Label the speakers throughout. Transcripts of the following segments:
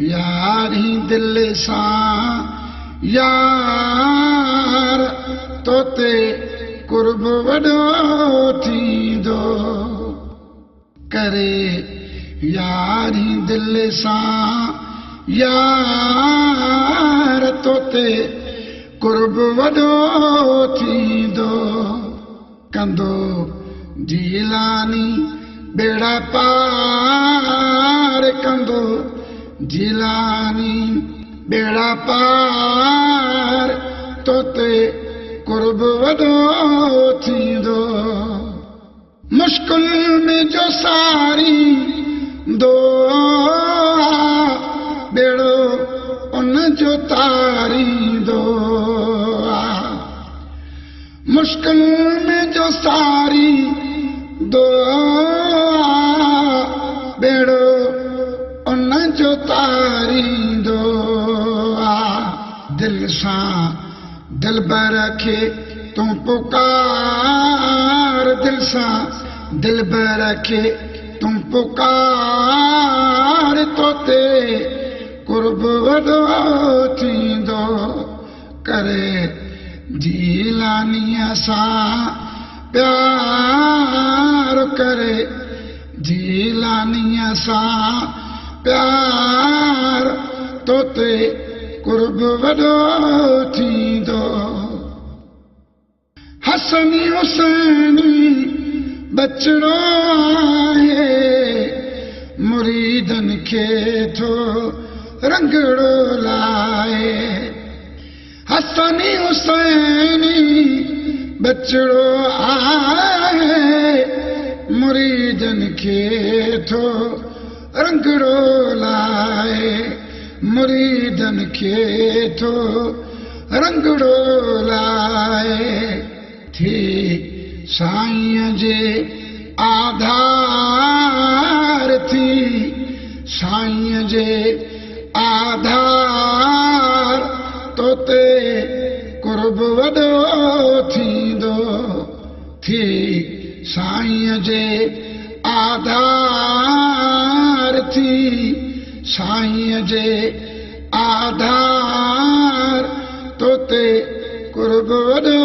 Speaker 1: यारी दिल सां यार तोते कुर्ब वॾो थींदो करे यारी दिल सां यार तोते कुर्ब वॾो थींदो कंदो जीलानी बेड़ा पार कंदो जीलानी बेड़ा पार तोते कुर्ब वॾो थींदो मुश्किल में जो सारी दो बेड़ो उन जो तारींदो मुश्किल में जो सारी दो बेड़ो उन जो तारींदो दिल सां दिलबर खे तूं पुकार दिल सां दिलबर खे तूं पुकार तोते कुर्ब वॾो थींदो करे जीलानीअ सां प्यार करे जीलानीअ सां प्यार तोते कुर्ब वॾो थींदो हसनी हुसैनी बचड़ो आहे मुरीदनि खे थो रंगड़ो लाए हसनी हुसैनी बचड़ो आहे मुरीदनि खे थो रंगड़ो लाए मुरीदनि खे थो रंगड़ो लाए थी साईं जे आधार थी साईं जे आधार तोते कुर्ब वॾो थींदो थी साईं जे आधार थी साईं जे आधार तोते कुर्ब वॾो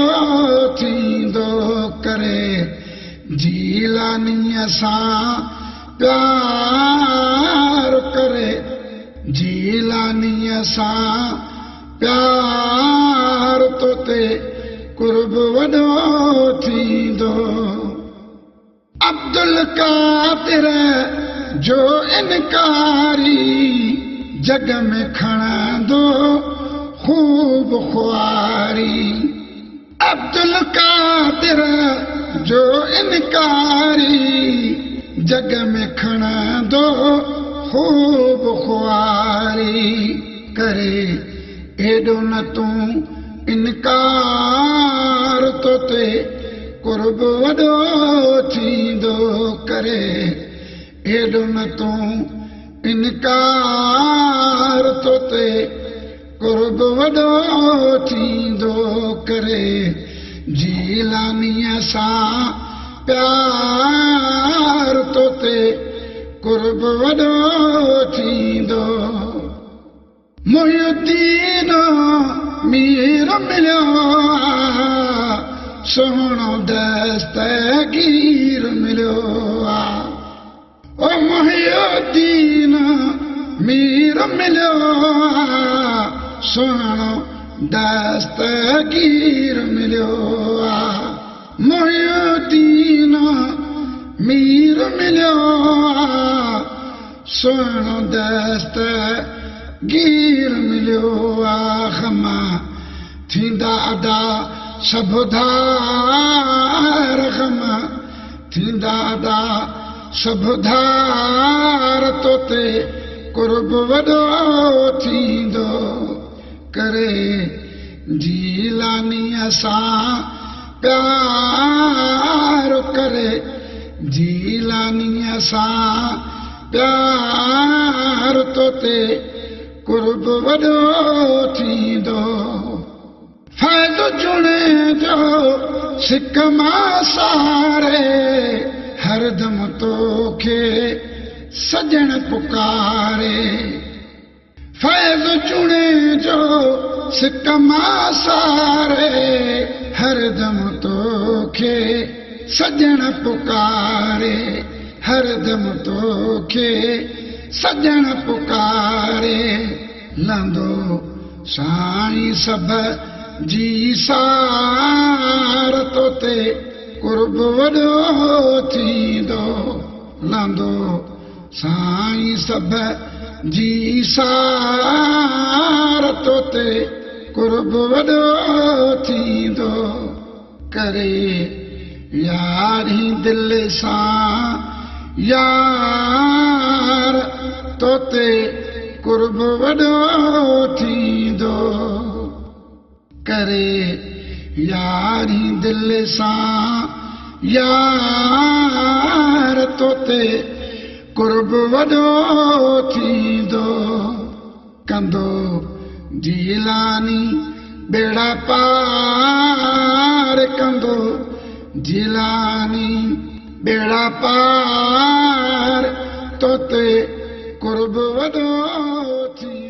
Speaker 1: थींदो करे जीलानीअ सां प्यार करे जीलानीअ सां प्यार तोते कुर्ब वॾो थींदो अब्दुल कादिर जो इनकारी जग में खणंदो खूब ख्वारी अब्दुल कादिर जो इनकारी जग में खणंदो खूब ख्वारी करे एॾो न तूं इनकार तोते कुर्ब वॾो थींदो करे एॾो न तूं इनकार तोते कुर्ब वॾो थींदो करे जीलानीअ सां प्यार तोते कुर्ब वॾो थींदो मुहियुद्दीन मीर मिलियो सुहिणो दस्तगीर मिलियो ओ मुहियुद्दीन मीर मिलियो सुहिणो दस्तगीर मिलियो मुहियुद्दीन मीर मिलियो सुहिणो दस्तगीर मिलियो खमा थींदा अदा सभु धार खमा थींदा अदा सभु धार तोते कुर्ब वॾो थींदो करे जीलानीअ सां प्यार करे जीलानीअ सां प्यार तोते कुर्ब वॾो थींदो फैज़ जुणे जो सिक मां सारे हरदम तोखे सजण पुकारे फैज़ चुणे जो सिक मासारे हरदम तोखे सजण पुकारे हरदम तोखे सजण पुकारे लंदो साईं सभ जी सार तोते कुर्ब वॾो थींदो लंदो साईं सभ जी सार तोते कुर्ब वॾो थींदो करे यारी दिल सां यार तोते कुर्ब वॾो थींदो करे यारी दिल सां यार तोते कुर्ब वॾो थींदो कंदो जीलानी बेड़ा पार कंदो जीलानी बेड़ा पार तोते कुर्ब वॾो थी